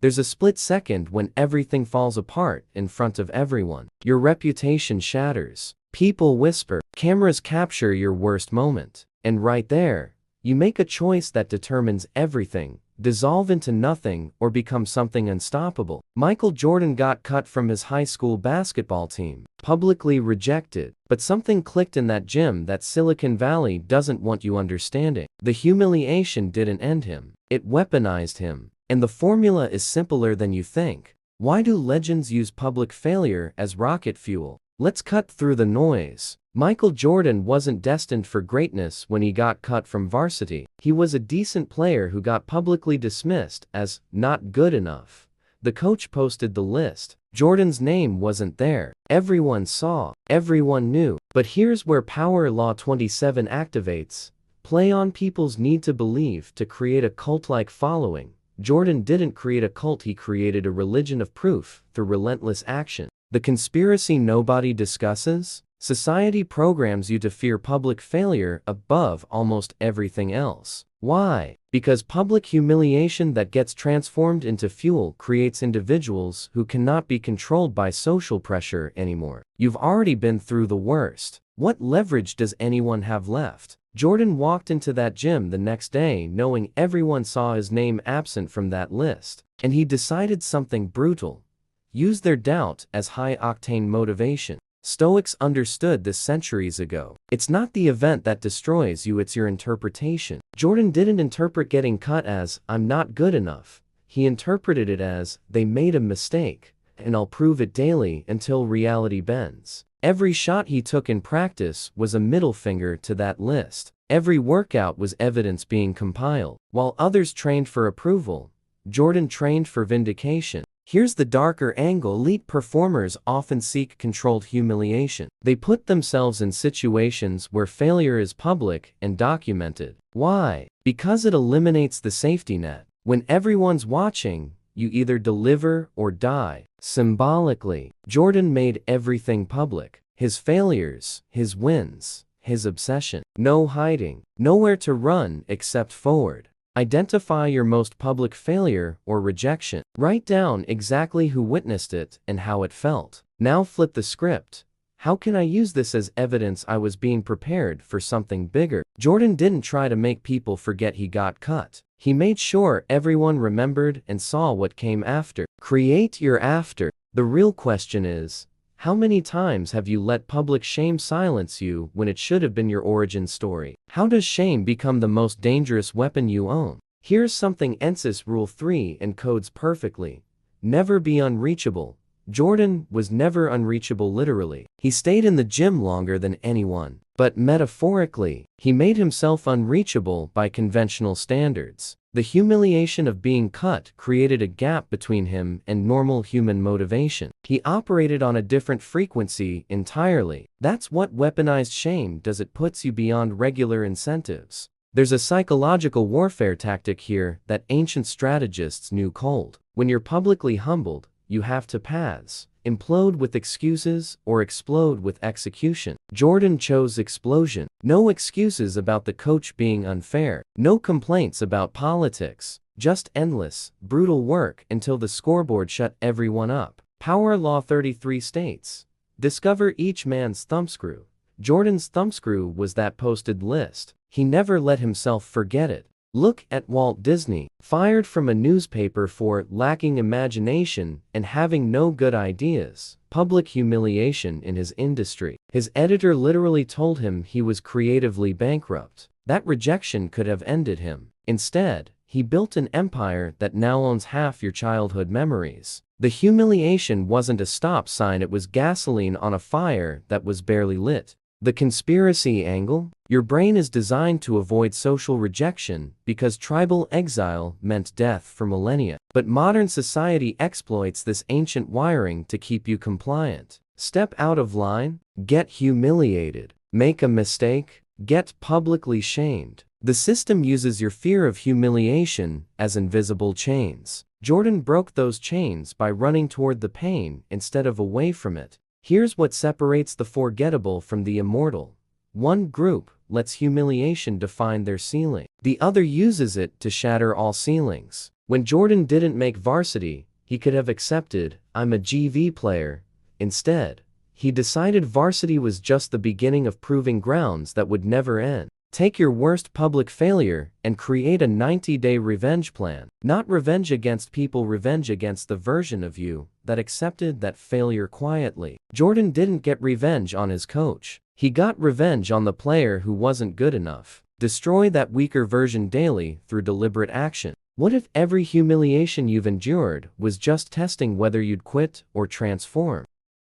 There's a split second when everything falls apart in front of everyone. Your reputation shatters. People whisper. Cameras capture your worst moment. And right there, you make a choice that determines everything. Dissolve into nothing or become something unstoppable. Michael Jordan got cut from his high school basketball team, publicly rejected. But something clicked in that gym that Silicon Valley doesn't want you understanding. The humiliation didn't end him. It weaponized him. And the formula is simpler than you think. Why do legends use public failure as rocket fuel? Let's cut through the noise. Michael Jordan wasn't destined for greatness when he got cut from varsity. He was a decent player who got publicly dismissed as not good enough. The coach posted the list. Jordan's name wasn't there. Everyone saw. Everyone knew. But here's where Power Law 27 activates. Play on people's need to believe to create a cult-like following. Jordan didn't create a cult, he created a religion of proof through relentless action. The conspiracy nobody discusses? Society programs you to fear public failure above almost everything else. Why? Because public humiliation that gets transformed into fuel creates individuals who cannot be controlled by social pressure anymore. You've already been through the worst. What leverage does anyone have left? Jordan walked into that gym the next day knowing everyone saw his name absent from that list. And he decided something brutal. Use their doubt as high-octane motivation. Stoics understood this centuries ago. It's not the event that destroys you, it's your interpretation. Jordan didn't interpret getting cut as, I'm not good enough. He interpreted it as, they made a mistake, and I'll prove it daily until reality bends. Every shot he took in practice was a middle finger to that list. Every workout was evidence being compiled. While others trained for approval, Jordan trained for vindication. Here's the darker angle. Elite performers often seek controlled humiliation. They put themselves in situations where failure is public and documented. Why? Because it eliminates the safety net. When everyone's watching, you either deliver or die. Symbolically, Jordan made everything public. His failures, his wins, his obsession. No hiding. Nowhere to run except forward. Identify your most public failure or rejection. Write down exactly who witnessed it and how it felt. Now flip the script. How can I use this as evidence I was being prepared for something bigger? Jordan didn't try to make people forget he got cut. He made sure everyone remembered and saw what came after. Create your after. The real question is, how many times have you let public shame silence you when it should have been your origin story? How does shame become the most dangerous weapon you own? Here's something NCIS Rule 3 encodes perfectly. Never be unreachable. Jordan was never unreachable literally. He stayed in the gym longer than anyone. But metaphorically, he made himself unreachable by conventional standards. The humiliation of being cut created a gap between him and normal human motivation. He operated on a different frequency entirely. That's what weaponized shame does. It puts you beyond regular incentives. There's a psychological warfare tactic here that ancient strategists knew cold. When you're publicly humbled, you have two paths: implode with excuses or explode with execution. Jordan chose explosion. No excuses about the coach being unfair. No complaints about politics. Just endless, brutal work until the scoreboard shut everyone up. Power Law 33 states, discover each man's thumbscrew. Jordan's thumbscrew was that posted list. He never let himself forget it. Look at Walt Disney, fired from a newspaper for lacking imagination and having no good ideas. Public humiliation in his industry. His editor literally told him he was creatively bankrupt. That rejection could have ended him. Instead, he built an empire that now owns half your childhood memories. The humiliation wasn't a stop sign, it was gasoline on a fire that was barely lit. The conspiracy angle? Your brain is designed to avoid social rejection because tribal exile meant death for millennia. But modern society exploits this ancient wiring to keep you compliant. Step out of line, get humiliated. Make a mistake, get publicly shamed. The system uses your fear of humiliation as invisible chains. Jordan broke those chains by running toward the pain instead of away from it. Here's what separates the forgettable from the immortal. One group lets humiliation define their ceiling. The other uses it to shatter all ceilings. When Jordan didn't make varsity, he could have accepted, "I'm a GV player." Instead, he decided varsity was just the beginning of proving grounds that would never end. Take your worst public failure and create a 90-day revenge plan. Not revenge against people, revenge against the version of you that accepted that failure quietly. Jordan didn't get revenge on his coach. He got revenge on the player who wasn't good enough. Destroy that weaker version daily through deliberate action. What if every humiliation you've endured was just testing whether you'd quit or transform?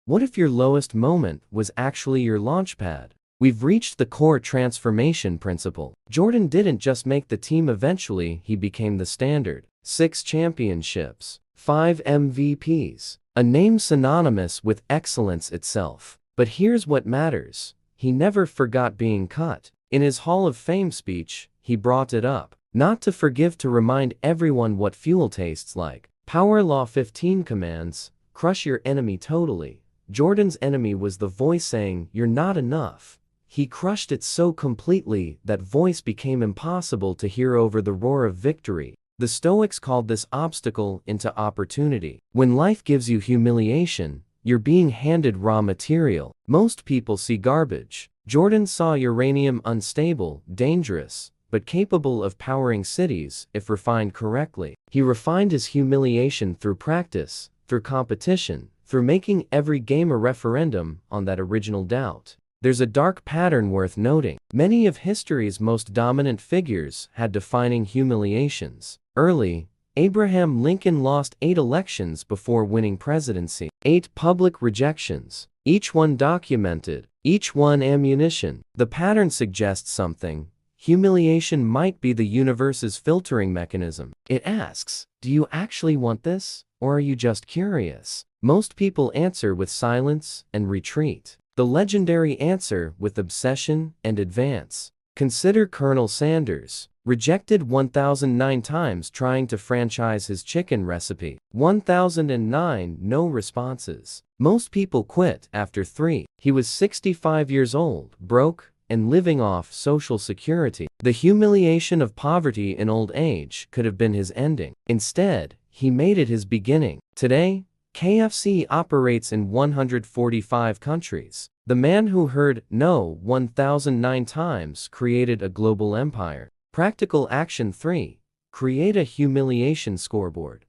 What if your lowest moment was actually your launchpad? We've reached the core transformation principle. Jordan didn't just make the team, eventually he became the standard. 6 championships, 5 MVPs, a name synonymous with excellence itself. But here's what matters. He never forgot being cut. In his Hall of Fame speech, he brought it up. Not to forgive, to remind everyone what fuel tastes like. Power Law 15 commands, crush your enemy totally. Jordan's enemy was the voice saying, "You're not enough." He crushed it so completely that voice became impossible to hear over the roar of victory. The Stoics called this obstacle into opportunity. When life gives you humiliation, you're being handed raw material. Most people see garbage. Jordan saw uranium, unstable, dangerous, but capable of powering cities if refined correctly. He refined his humiliation through practice, through competition, through making every game a referendum on that original doubt. There's a dark pattern worth noting. Many of history's most dominant figures had defining humiliations. Early, Abraham Lincoln lost 8 elections before winning presidency. 8 public rejections, each one documented, each one ammunition. The pattern suggests something. Humiliation might be the universe's filtering mechanism. It asks, do you actually want this, or are you just curious? Most people answer with silence and retreat. The legendary answer with obsession and advance. Consider Colonel Sanders, rejected 1,009 times trying to franchise his chicken recipe. 1,009 no responses. Most people quit after 3. He was 65 years old, broke, and living off Social Security. The humiliation of poverty in old age could have been his ending. Instead, he made it his beginning. Today, KFC operates in 145 countries. The man who heard no 1,009 times created a global empire. Practical action 3. Create a humiliation scoreboard.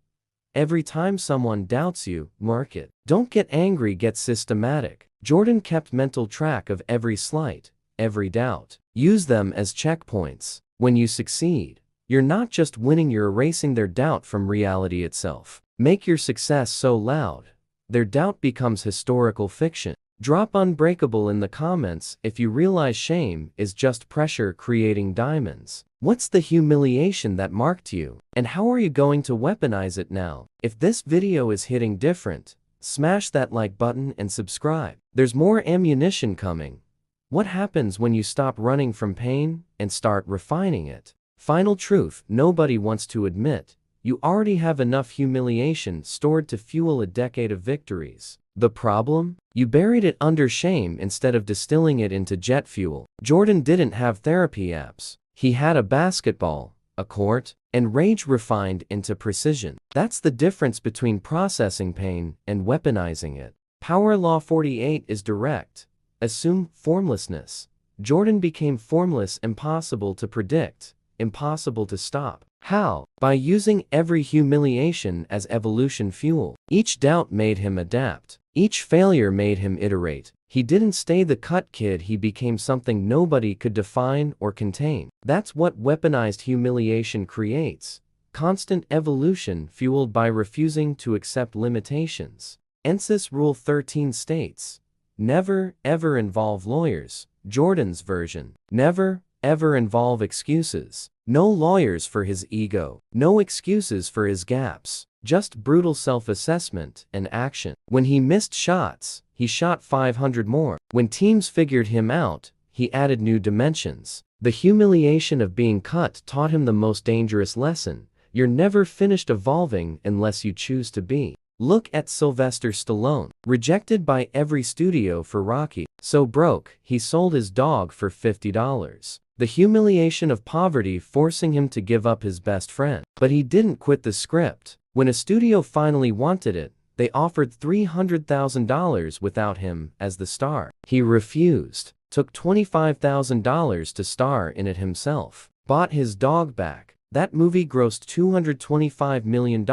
Every time someone doubts you, mark it. Don't get angry, get systematic. Jordan kept mental track of every slight, every doubt. Use them as checkpoints. When you succeed, you're not just winning, you're erasing their doubt from reality itself. Make your success so loud, their doubt becomes historical fiction. Drop unbreakable in the comments if you realize shame is just pressure creating diamonds. What's the humiliation that marked you? And how are you going to weaponize it now? If this video is hitting different, smash that like button and subscribe. There's more ammunition coming. What happens when you stop running from pain and start refining it? Final truth nobody wants to admit. You already have enough humiliation stored to fuel a decade of victories. The problem? You buried it under shame instead of distilling it into jet fuel. Jordan didn't have therapy apps. He had a basketball, a court, and rage refined into precision. That's the difference between processing pain and weaponizing it. Power Law 48 is direct. Assume formlessness. Jordan became formless, impossible to predict, impossible to stop. How? By using every humiliation as evolution fuel. Each doubt made him adapt. Each failure made him iterate. He didn't stay the cut kid, he became something nobody could define or contain. That's what weaponized humiliation creates. Constant evolution fueled by refusing to accept limitations. NSYS Rule 13 states, never, ever involve lawyers. Jordan's version. Never, ever involve excuses. No lawyers for his ego. No excuses for his gaps. Just brutal self-assessment and action. When he missed shots, he shot 500 more. When teams figured him out, he added new dimensions. The humiliation of being cut taught him the most dangerous lesson. You're never finished evolving unless you choose to be. Look at Sylvester Stallone. Rejected by every studio for Rocky. So broke, he sold his dog for $50. The humiliation of poverty forcing him to give up his best friend. But he didn't quit the script. When a studio finally wanted it, they offered $300,000 without him as the star. He refused, took $25,000 to star in it himself, bought his dog back. That movie grossed $225 million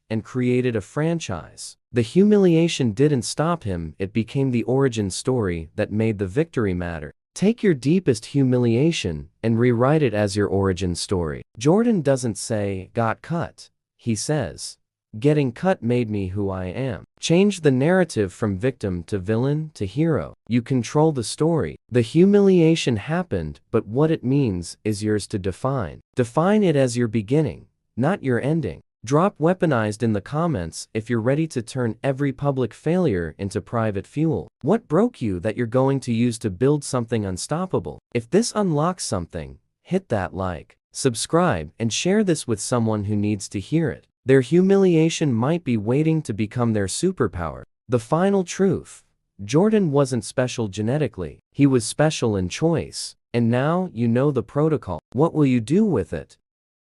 and created a franchise. The humiliation didn't stop him, it became the origin story that made the victory matter. Take your deepest humiliation and rewrite it as your origin story. Jordan doesn't say, "got cut." He says, "Getting cut made me who I am." Change the narrative from victim to villain to hero. You control the story. The humiliation happened, but what it means is yours to define. Define it as your beginning, not your ending. Drop weaponized in the comments if you're ready to turn every public failure into private fuel. What broke you that you're going to use to build something unstoppable? If this unlocks something, hit that like, subscribe, and share this with someone who needs to hear it. Their humiliation might be waiting to become their superpower. The final truth: Jordan wasn't special genetically. He was special in choice. And now you know the protocol. What will you do with it?